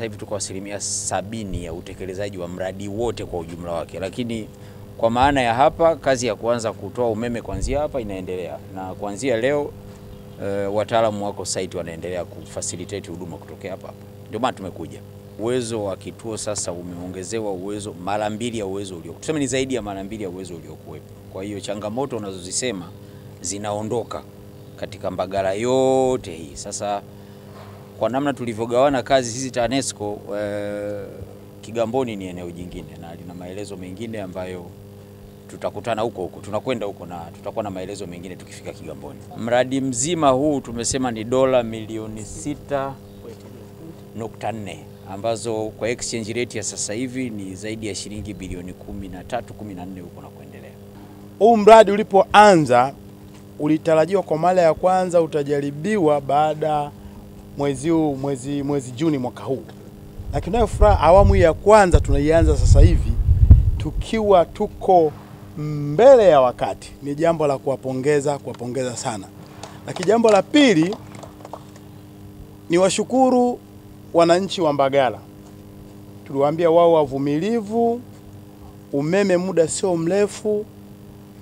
hivi tuko 70% ya utekelezaji wa mradi wote kwa ujumla wake, lakini kwa maana ya hapa kazi ya kuanza kutoa umeme kuanzia hapa inaendelea, na kuanzia leo wataalamu wako site wanaendelea kufacilitate huduma kutokea hapa. Ndio maana tumekuja. Uwezo wa kituo sasa umeongezewa uwezo mara 2 ya uwezo uliokuwa. Tuseme ni zaidi ya mara 2 ya uwezo uliokuwepo. Kwa hiyo changamoto unazozisema zinaondoka katika Mbagala yote hii. Sasa kwa namna tulivyogawana kazi sisi TANESCO, Kigamboni ni eneo jingine na lina maelezo mengine ambayo tutakutana huko, tunakwenda huko na tutakuwa na maelezo mengine tukifika Kigamboni. Mradi mzima huu tumesema ni dola milioni 6.4 ambazo kwa exchange rate ya sasa hivi ni zaidi ya shilingi bilioni 13-14 huko na kuendelea. Huu mradi ulipoanza ulitarajiwa kwa mara ya kwanza utajaribiwa baada mwezi Juni mwaka huu. Lakini nayo furaha awamu ya kwanza tunaianza sasa hivi tukiwa tuko mbele ya wakati. Ni jambo la kuwapongeza sana. Lakini jambo la pili ni washukuru wananchi wa Mbagala. Tuliwaambia wao wavumilivu, umeme muda sio mrefu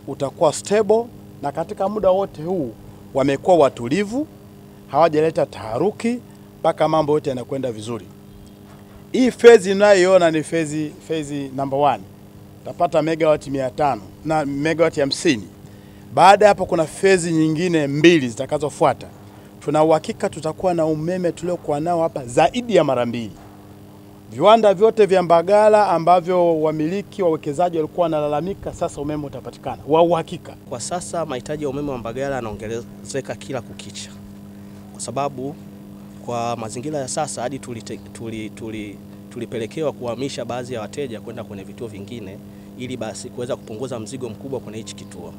utakuwa stable, na katika muda wote huu wamekuwa watulivu, hawajaleta taharuki, mpaka mambo yote yanakwenda vizuri. Hii phase unayoiona ni phase number 1. Utapata megawati 500 na megawati 50. Baada hapo kuna phase nyingine 2 zitakazofuata. Tuna uhakika tutakuwa na umeme tuliokuwa nao hapa zaidi ya mara 2. Viwanda vyote vya Mbagala ambavyo wamiliki wawekezaji walikuwa wanalalamika, sasa umeme utapatikana wa uhakika. Kwa sasa mahitaji ya umeme wa Mbagala yanaongezeka kila kukicha. Kwa sababu kwa mazingira ya sasa hadi tulipelekewa kuhamisha baadhi ya wateja kwenda kwenye vituo vingine ili basi kuweza kupunguza mzigo mkubwa kwenye hichi kituo.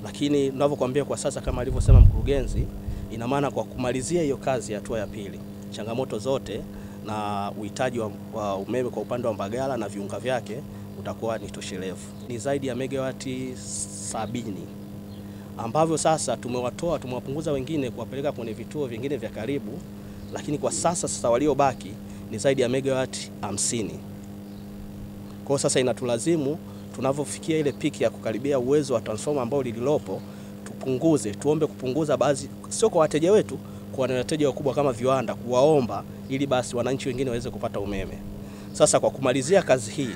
Lakini ninavyokuambia kwa sasa kama alivyosema mkurugenzi, ina maana kwa kumalizia hiyo kazi ya hatua ya pili, changamoto zote na uhitaji wa umeme kwa upande wa Mbagala na viunga vyake utakuwa ni toshelevu. Ni zaidi ya megawati 70 ambavyo sasa tumewapunguza wengine kuwapeleka kwenye vituo vingine vya karibu, lakini kwa sasa waliobaki ni zaidi ya megawati 50. Kwa sasa inatulazimu tunavyofikia ile piki ya kukaribia uwezo wa transformer ambao lililopo, tuombe kupunguza baadhi, sio kwa wateja wetu, kwa wateja wakubwa kama viwanda, kuwaomba ili basi wananchi wengine waweze kupata umeme. Sasa kwa kumalizia kazi hii,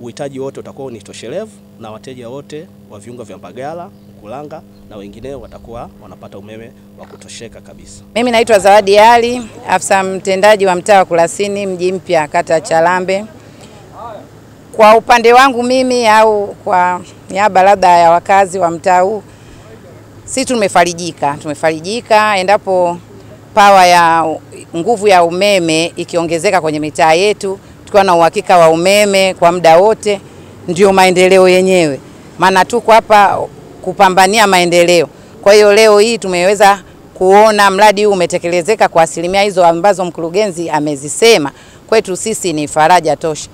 uhitaji wote utakuwa ni toshelevu na wateja wote wa viunga vya Mbagala, Mkulanga na wengineo watakuwa wanapata umeme wa kutosheka kabisa. Mimi naitwa Zawadi Ali, afisa mtendaji wa mtaa wa Kurasini mji mpya kata Chalambe. Kwa upande wangu mimi au kwa niaba labda ya wakazi wa mtaa huu, sisi tumefarijika endapo nguvu ya umeme ikiongezeka kwenye mitaa yetu, tukiwa na uhakika wa umeme kwa muda wote, ndio maendeleo yenyewe. Maana tuko hapa kupambania maendeleo. Kwa hiyo leo hii tumeweza kuona mradi huu umetekelezeka kwa asilimia hizo ambazo mkurugenzi amezisema. Kwetu sisi ni faraja tosha.